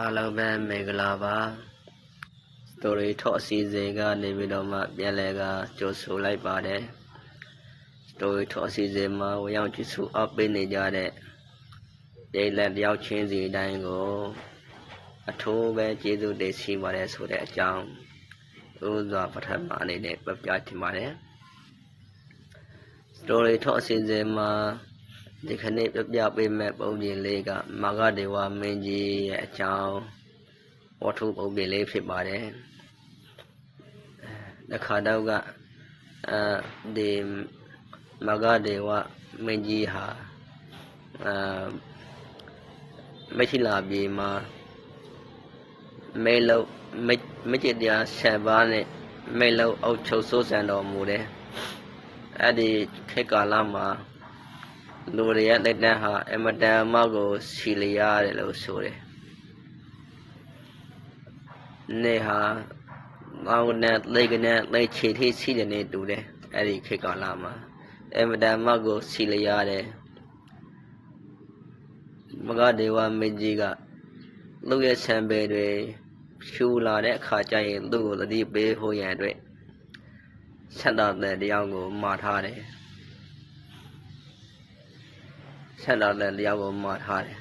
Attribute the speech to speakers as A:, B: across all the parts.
A: အားလုံးပဲမင်္ဂလာပါ story ထော့အစီအစဉ်ကနေပြီးတော့မှပြန်လည်ကကြိုဆိုလိုက်ပါတယ် story ထော့အစီအစဉ်မှာဝင်ရောက်ကြည့်ဆိုအပ်ပေးနေကြတဲ့ပြည်လက်တယောက်ချင်းစီတိုင်းကိုအထူးပဲကျေးဇူးတင်ရှိပါတယ်ဆိုတဲ့အကြောင်းဥစွာပထမအနေနဲ့ပြပြချင်ပါတယ် story ထော့အစီအစဉ်မှာဒီခနေ့ပြပေးမဲ့ပုံပြင်လေးကမာဂဒေဝမင်းကြီးရဲ့အကြောင်းဝတ္ထုပုံပြင်လေးဖြစ်ပါတယ်တခါတော့ကဒီမာဂဒေဝမင်းကြီးဟာမရှိလာပြေမှာမဲလုံးမจิตတရား7ပါးနဲ့မဲလုံးအုပ်ချုပ်စိုးစံတော်မူတယ်အဲ့ဒီခေတ်ကာလမှာလူတွေရဲ့လက်တန်းဟာအမတန်မှကိုစီလျားတယ်လို့ဆိုတယ်နေဟာဘောင်းနဲ့လက်ကနေလက်ချေထိစီးတယ်နေတူတယ်အဲ့ဒီခေတ်ကာလမှာအမတန်မှကိုစီလျားတယ်မဂဒေဝမင်းကြီးကလူရဲ့ဆံပေတွေဖြူလာတဲ့အခါကျရင်သူ့ကိုသတိပေးဖို့ရန်အတွက်ဆက်တော်တဲ့တရားကိုမှာထားတယ်ဆက်တော်တဲ့တရားကိုမှာထားတယ်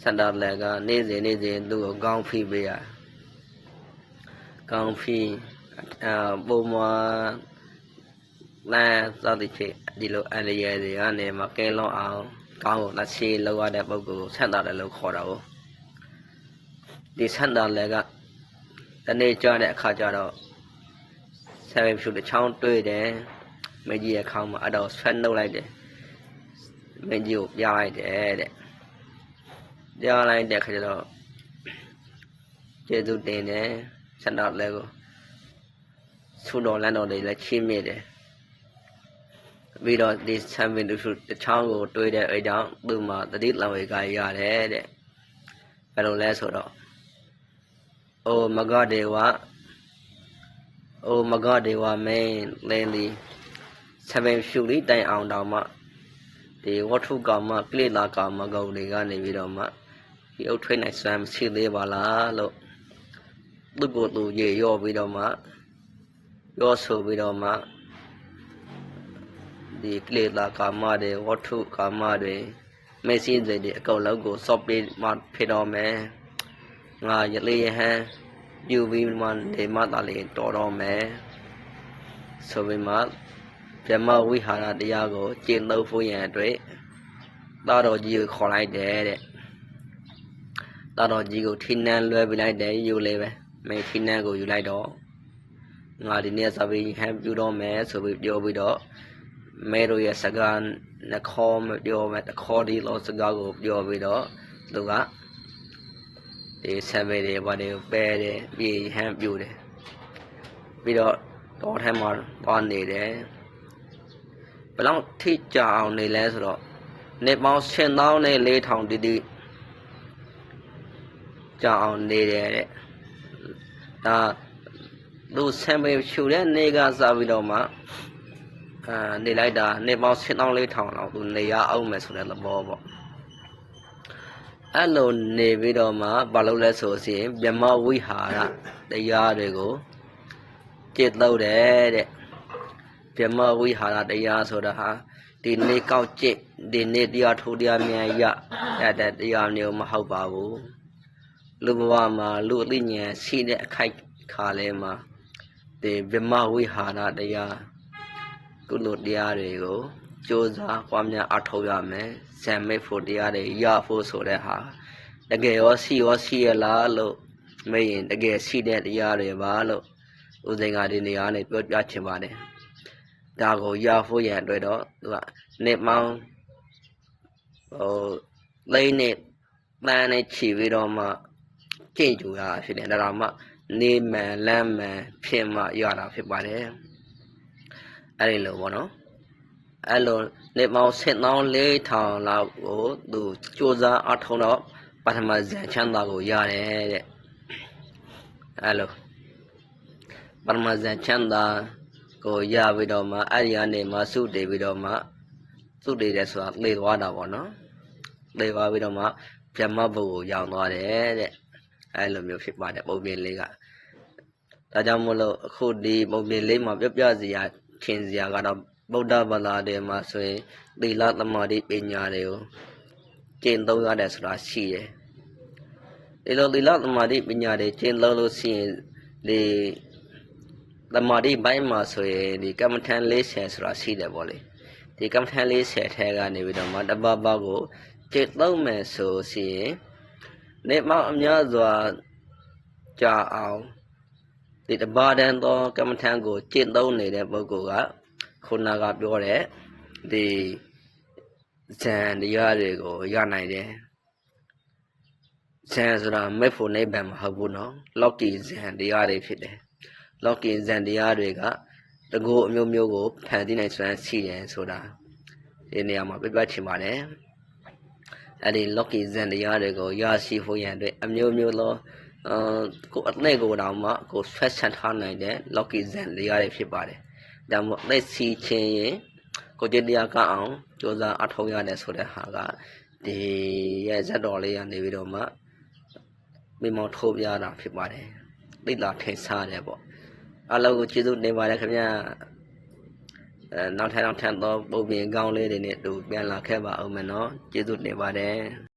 A: ဆက်တော်လည်းကနေ့စဉ်သူ့ကိုကောင်းဖိပေးရကောင်းဖိပုံမှန်လမ်းသတိဖြစ်ဒီလိုအလျေတွေကနေမကဲလွန်အောင်ကောင်းကိုလက်ရှိလောက်ရတဲ့ပုဂ္ဂိုလ်ကိုဆက်တော်တယ်လို့ခေါ်တာကိုဒီဆက်တော်လည်းကတနေ့ကြတဲ့အခါကျတော့ဆယ်ဖြူတစ်ချောင်းတွေ့တယ်မကြီးရဲ့ခေါင်းမှာအဲ့တော့ဆက်နှုတ်လိုက်တယ်မင်းကြီးကိုပြလိုက်တယ်တဲ့ပြလိုက်တဲ့ခါကျတော့ကျေးဇူးတင်တယ်ဆက်တော့လည်းကိုဆူတော်လမ်းတော်တွေလည်းချီးမြှင့်တယ်ပြီးတော့ဒီဆံပင်တစ်ချောင်းကိုတွေးတဲ့အဲ့ကြောင့်သူ့မှာတတိလံဝေကရတယ်တဲ့ဘယ်လိုလဲဆိုတော့အိုမဂဒေဝမင်းလင်းဒီဆံပင်ဖြူလေးတိုင်အောင်တောင်မှဒီဝတ္ထုကာမကိလေသာကာမဂုဏ်တွေကနေပြီးတော့မှဒီအုပ်ထွေးနိုင်စွမ်းမရှိသေးပါလားလို့သူ့ကိုယ်သူရေရော့ပြီးတော့မှရောဆိုပြီးတော့မှဒီကိလေသာကာမတွေဝတ္ထုကာမတွေမစည်းစိမ်တွေအကုန်လုံးကိုစော့ပြီးမှဖြစ်တော့မယ်ငါရလေးရဟန်းပြုပြီးမှနေမှသာလေတော်တော့မယ်ဆိုပြီးမှဗြဟ္မဝိဟာရတရားကိုကျင့်သုံးဖို့ရန်အတွက်သာတော်ကြီးကိုခေါ်လိုက်တယ်တဲ့သာတော်ကြီးကိုထိနှံလွှဲပြလိုက်တယ်ယူလေပဲမင်းထိနှံကိုယူလိုက်တော့ငါဒီနေ့စပြီးဟန်ပြုတော့မယ်ဆိုပြီးပြောပြီးတော့မဲတို့ရဲ့စကားနှခေါ်မပြောမဲ့တခေါ်ဒီလောစကားကိုပြောပြီးတော့သူကဒီဆံပေတွေဘာတွေပဲတယ်ပြီးဟန်ပြုတယ်ပြီးတော့တော်ထဲမှာသွားနေတယ်ဘယ်လောက်ထိကြအောင်နေလဲဆိုတော့နေပေါင်း10,400တိတိကြအောင်နေတယ်တဲ့ဒါသူဆံပေဖြူတဲ့နေကစားပြီးတော့မှနေလိုက်တာနေပေါင်း10,400လောက်သူနေရအောင်မယ်ဆိုတဲ့သဘောပေါ့အဲ့လိုနေပြီးတော့မှဘာလို့လဲဆိုရင်ဗြဟ္မဝိဟာရတရားတွေကိုကျင့်သုံးတယ်တဲ့ဗြဟ္မဝိဟာရတရားဆိုတာဟာဒီနေ့ကောက်ကျင့်ဒီနေ့တရားထိုးတရားမြန်ရတဲ့တရားမျိုးမဟုတ်ပါဘူးလူဘဝမှာလူအသိဉာဏ်ရှိတဲ့အခိုက်ခါလဲမှာဒီဗြဟ္မဝိဟာရတရားကုလိုတရားတွေကိုကြိုးစားပွားများအထောက်ရမယ်ဇံမိတ်ဖို့တရားတွေရဖို့ဆိုတဲ့ဟာတကယ်ရောရှိရလားလို့မေးရင်တကယ်ရှိတဲ့တရားတွေပါလို့ဦးစိန်ကဒီနေရာနဲ့ပြောပြချင်ပါတယ်ဒါကိုရဖို့ရန်အတွက်တော့သူကနေမောင်းလိမ့်နဲ့တန်းနဲ့ချီပြီးတော့မှကျင့်ကြူရဖြစ်တယ်ဒါမှနေမှန်လမ်းမှန်ဖြစ်မှရတာဖြစ်ပါတယ်အဲ့ဒီလိုပေါ့နော်အဲ့လိုနေပေါင်း10,400လောက်ကိုသူစူးစမ်းအထောက်တော့ပထမဇန်ချမ်းသာကိုရတယ်တဲ့အဲ့လိုပထမဇန်ချမ်းသာကိုရပြီးတော့မှအဲ့ဒီကနေမှစုတည်ပြီးတော့မှစုတည်တယ်ဆိုတာလေသွားတာပေါ့နော် သေသွားပြီးတော့မှဗြဟ္မဘုတ်ကိုရောက်သွားတယ်တဲ့အဲ့လိုမျိုးဖြစ်ပါတယ်ပုံပြင်လေးကဒါကြောင့်မို့လို့အခုဒီပုံပြင်လေးမှာပြစရာထင်စရာကတော့ဗုဒ္ဓဘာသာတွေမှာဆိုရင်သီလသမာဓိပညာတွေကိုကျင့်သုံးရတယ်ဆိုတာရှိတယ်ဒီလိုသီလသမာဓိပညာတွေကျင့်သုံးလို့ရှိရင်ဒီသမာဓိဘိုင်းမှာဆိုရင်ဒီကမ္မထန်40ဆိုတာရှိတယ်ပေါ့လေဒီကမ္မထန်40ထဲကနေပြီးတော့မှတပတ်ပတ်ကိုကျင့်သုံးမယ်ဆိုရင်နေမောင်အများစွာကြာအောင်ဒီတပါးတန်းသောကမ္မထန်ကိုကျင့်သုံးနေတဲ့ပုဂ္ဂိုလ်ကခုနကပြောတဲ့ဒီဇန်တရားတွေကိုရနိုင်တယ်ဇန်ဆိုတာမဲ့ဖို့နိဗ္ဗာန်မဟုတ်ဘူးနော်လောကီဇန်တရားတွေဖြစ်တယ်လောကီဇန်တရားတွေကတကူအမျိုးမျိုးကိုဖန်တီးနိုင်စွမ်းရှိတယ်ဆိုတာဒီနေရာမှာပြချင်ပါတယ်အဲ့ဒီလောကီဇန်တရားတွေကိုရရှိဖို့ရန်အတွက်အမျိုးမျိုးသောကိုအသက်ကိုတောင်မှကိုဆွဲဆက်ထားနိုင်တဲ့လောကီဇန်တရားတွေဖြစ်ပါတယ်ဒါမှမဟုတ်အသက်စီခြင်းရင်ကိုကျင့်တရားကအောင်ကြိုးစားအထောက်ရတယ်ဆိုတဲ့ဟာကဒီရဲ့ဇတ်တော်လေးကနေပြီးတော့မှမိမောထိုးပြတာဖြစ်ပါတယ်သိတာထင်ရှားတယ်ပေါ့အလုံးကိုကျေးဇူးတင်ပါတယ်ခင်ဗျာနောက်ထပ်သောပုံပြင်ကောင်းလေးတွေနဲ့တူပြန်လာခဲ့ပါဦးမယ်နော်ကျေးဇူးတင်ပါတယ်